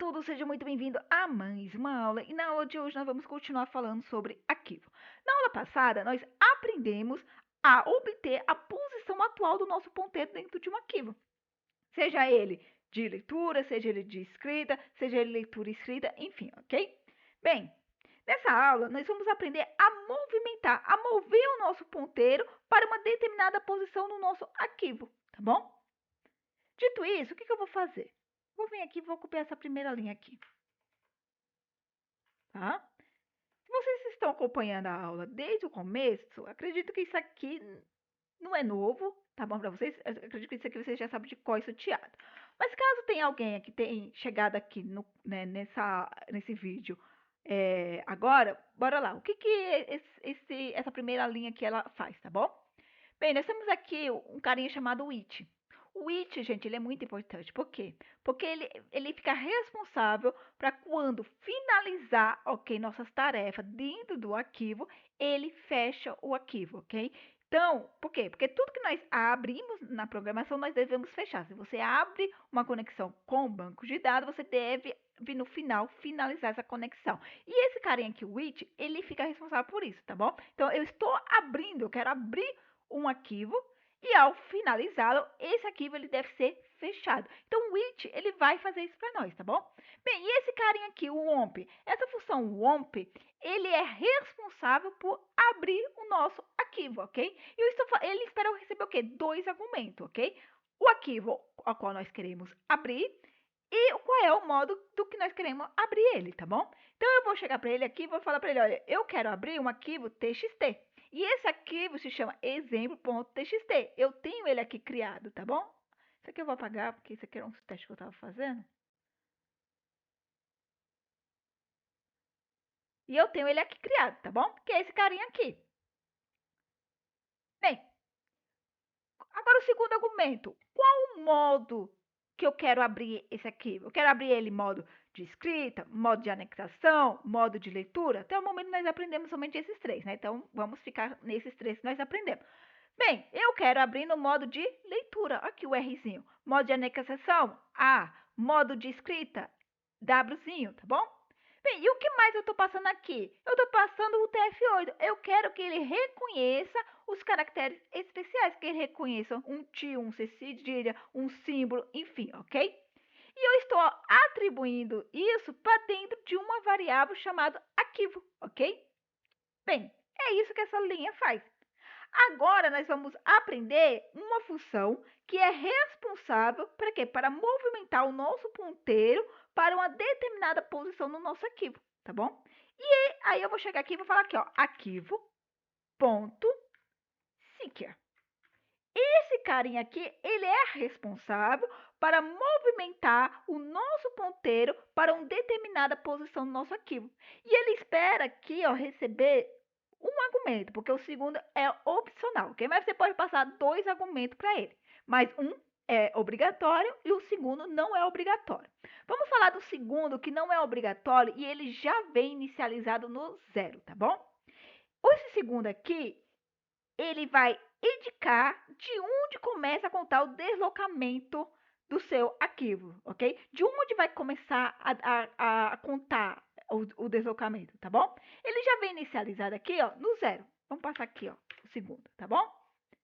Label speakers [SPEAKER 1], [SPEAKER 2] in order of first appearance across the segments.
[SPEAKER 1] todos, seja muito bem-vindo a mais uma aula. E na aula de hoje nós vamos continuar falando sobre arquivo. Na aula passada, nós aprendemos a obter a posição atual do nosso ponteiro dentro de um arquivo. Seja ele de leitura, seja ele de escrita, seja ele leitura e escrita, enfim, ok? Bem, nessa aula nós vamos aprender a movimentar, a mover o nosso ponteiro para uma determinada posição no nosso arquivo, tá bom? Dito isso, o que eu vou fazer? Vou vir aqui e vou copiar essa primeira linha aqui, tá? Se vocês estão acompanhando a aula desde o começo, acredito que isso aqui não é novo, tá bom para vocês? Eu acredito que isso aqui vocês já sabem de cor e salteado. Mas caso tenha alguém que tenha chegado aqui nesse vídeo agora, bora lá. O que essa primeira linha aqui ela faz, tá bom? Bem, nós temos aqui um carinha chamado it. O it, gente, ele é muito importante. Por quê? Porque ele fica responsável para quando finalizar, ok, nossas tarefas dentro do arquivo, ele fecha o arquivo, ok? Então, por quê? Porque tudo que nós abrimos na programação, nós devemos fechar. Se você abre uma conexão com o banco de dados, você deve vir no final, finalizar essa conexão. E esse carinha aqui, o it, ele fica responsável por isso, tá bom? Então, eu estou abrindo, eu quero abrir um arquivo e ao finalizá-lo, esse arquivo ele deve ser fechado. Então, o it ele vai fazer isso para nós, tá bom? Bem, e esse carinha aqui, o womp, essa função womp, ele é responsável por abrir o nosso arquivo, ok? E ele espera eu receber o quê? Dois argumentos, ok? O arquivo ao qual nós queremos abrir e qual é o modo do que nós queremos abrir ele, tá bom? Então, eu vou chegar para ele aqui e vou falar para ele, olha, eu quero abrir um arquivo txt. E esse arquivo se chama exemplo.txt. Eu tenho ele aqui criado, tá bom? Isso aqui eu vou apagar, porque isso aqui era um teste que eu estava fazendo. E eu tenho ele aqui criado, tá bom? Que é esse carinha aqui. Bem, agora o segundo argumento. Qual o modo que eu quero abrir esse arquivo? Eu quero abrir ele em modo de escrita, modo de anexação, modo de leitura. Até o momento nós aprendemos somente esses três, né? Então, vamos ficar nesses três que nós aprendemos. Bem, eu quero abrir no modo de leitura. Aqui o Rzinho. Modo de anexação, A. Modo de escrita, Wzinho, tá bom? Bem, e o que mais eu estou passando aqui? Eu estou passando o TF8. Eu quero que ele reconheça os caracteres especiais, que ele reconheça um tio, um C cedilha, um símbolo, enfim, ok? E eu estou atribuindo isso para dentro de uma variável chamada arquivo, ok? Bem, é isso que essa linha faz. Agora, nós vamos aprender uma função que é responsável para quê? Para movimentar o nosso ponteiro para uma determinada posição no nosso arquivo, tá bom? E aí eu vou chegar aqui e vou falar aqui, ó, arquivo.seeker. Esse carinha aqui, ele é responsável para movimentar o nosso ponteiro para uma determinada posição no nosso arquivo. E ele espera aqui, ó, receber um argumento, porque o segundo é opcional, ok? Mas você pode passar dois argumentos para ele, mas um é obrigatório e o segundo não é obrigatório. Vamos falar do segundo, que não é obrigatório e ele já vem inicializado no zero, tá bom? Esse segundo aqui, ele vai indicar de onde começa a contar o deslocamento do seu arquivo, ok? De onde vai começar a contar o deslocamento, tá bom? Ele já vem inicializado aqui, ó, no zero. Vamos passar aqui, ó, o segundo, tá bom?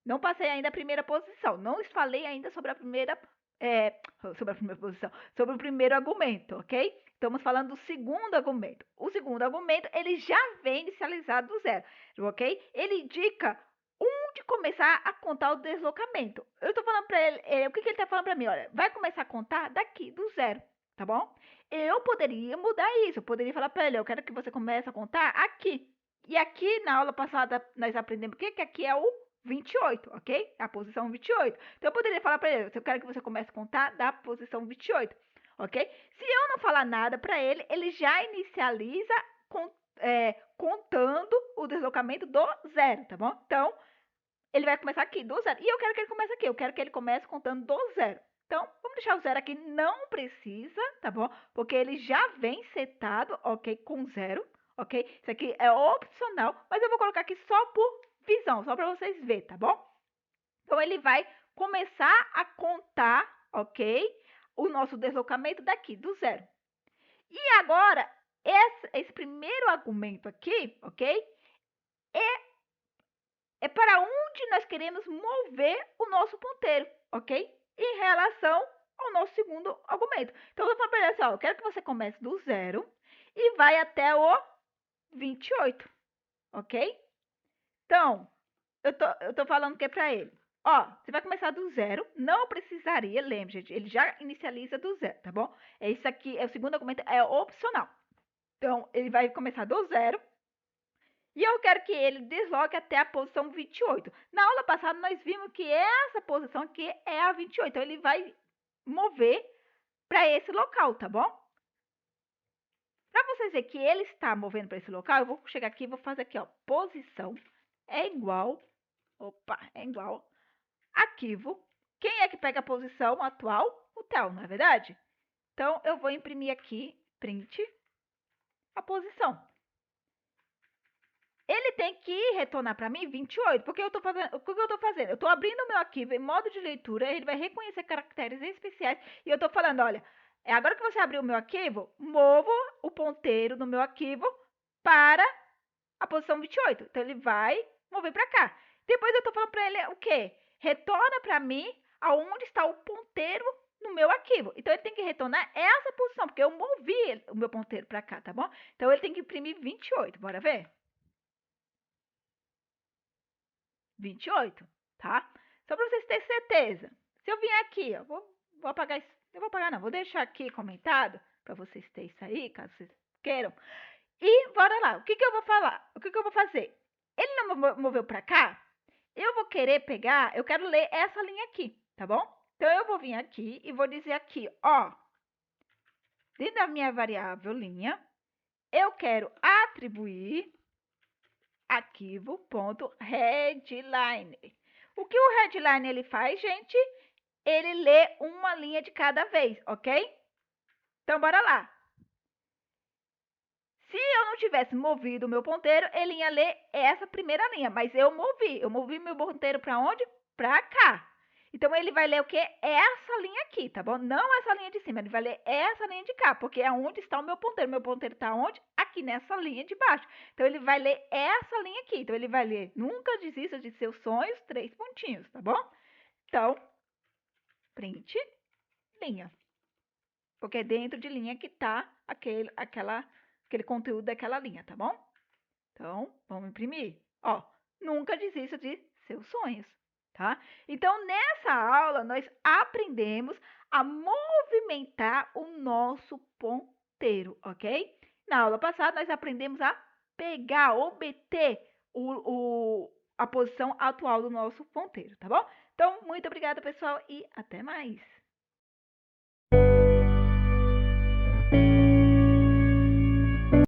[SPEAKER 1] Não passei ainda a primeira posição, não falei ainda sobre a primeira posição, sobre o primeiro argumento, ok? Estamos falando do segundo argumento. O segundo argumento, ele já vem inicializado do zero, ok? Ele indica onde começar a contar o deslocamento. Eu estou falando para ele, o que ele está falando para mim? Olha, vai começar a contar daqui, do zero, tá bom? Eu poderia mudar isso, eu poderia falar para ele, eu quero que você comece a contar aqui. E aqui, na aula passada, nós aprendemos o que aqui é o 28, ok? A posição 28. Então, eu poderia falar para ele, eu quero que você comece a contar da posição 28, ok? Se eu não falar nada para ele, ele já inicializa contando o deslocamento do zero, tá bom? Então, ele vai começar aqui, do zero. E eu quero que ele comece aqui, eu quero que ele comece contando do zero. Então, vamos deixar o zero aqui, não precisa, tá bom? Porque ele já vem setado, ok, com zero, ok? Isso aqui é opcional, mas eu vou colocar aqui só por visão, só para vocês verem, tá bom? Então, ele vai começar a contar, ok? O nosso deslocamento daqui, do zero. E agora, esse primeiro argumento aqui, ok? É para onde nós queremos mover o nosso ponteiro, ok? Em relação ao nosso segundo argumento. Então, eu vou falar para ele assim, ó, eu quero que você comece do 0 e vai até o 28, ok? Então, eu tô falando o que para ele? Ó, você vai começar do 0, não precisaria, lembre, gente, ele já inicializa do 0, tá bom? É isso aqui, é o segundo argumento, é opcional. Então, ele vai começar do 0 e eu quero que ele desloque até a posição 28. Na aula passada, nós vimos que essa posição aqui é a 28. Então, ele vai mover para esse local, tá bom? Para vocês verem que ele está movendo para esse local, eu vou chegar aqui e vou fazer aqui, ó, posição é igual, é igual, arquivo. Quem é que pega a posição atual? O Theo, não é verdade? Então, eu vou imprimir aqui, print, a posição. Ele tem que retornar para mim 28, porque o que eu estou fazendo? Eu estou abrindo o meu arquivo em modo de leitura, ele vai reconhecer caracteres especiais, e eu estou falando, olha, agora que você abriu o meu arquivo, movo o ponteiro do meu arquivo para a posição 28. Então, ele vai mover para cá. Depois, eu estou falando para ele o quê? Retorna para mim aonde está o ponteiro no meu arquivo. Então, ele tem que retornar essa posição, porque eu movi o meu ponteiro para cá, tá bom? Então, ele tem que imprimir 28. Bora ver? 28, tá? Só para vocês terem certeza. Se eu vier aqui, ó, vou apagar isso. Eu vou apagar não, vou deixar aqui comentado para vocês terem isso aí, caso vocês queiram. E bora lá, o que eu vou falar? O que eu vou fazer? Ele não moveu para cá? Eu vou querer pegar, eu quero ler essa linha aqui, tá bom? Então, eu vou vir aqui e vou dizer aqui, ó, dentro da minha variável linha, eu quero atribuir arquivo.headline. O que o headline ele faz, gente? Ele lê uma linha de cada vez, ok? Então, bora lá. Se eu não tivesse movido o meu ponteiro, ele ia ler essa primeira linha, mas eu movi meu ponteiro para onde? Para cá. Então, ele vai ler o quê? Essa linha aqui, tá bom? Não essa linha de cima, ele vai ler essa linha de cá, porque é onde está o meu ponteiro. Meu ponteiro está onde? Aqui, nessa linha de baixo. Então, ele vai ler essa linha aqui. Então, ele vai ler, nunca desista de seus sonhos, 3 pontinhos, tá bom? Então, print, linha. Porque é dentro de linha que está aquele conteúdo daquela linha, tá bom? Então, vamos imprimir. Ó, nunca desista de seus sonhos, tá? Então, nessa aula, nós aprendemos a movimentar o nosso ponteiro, ok? Na aula passada, nós aprendemos a pegar, obter a posição atual do nosso ponteiro, tá bom? Então, muito obrigada, pessoal, e até mais!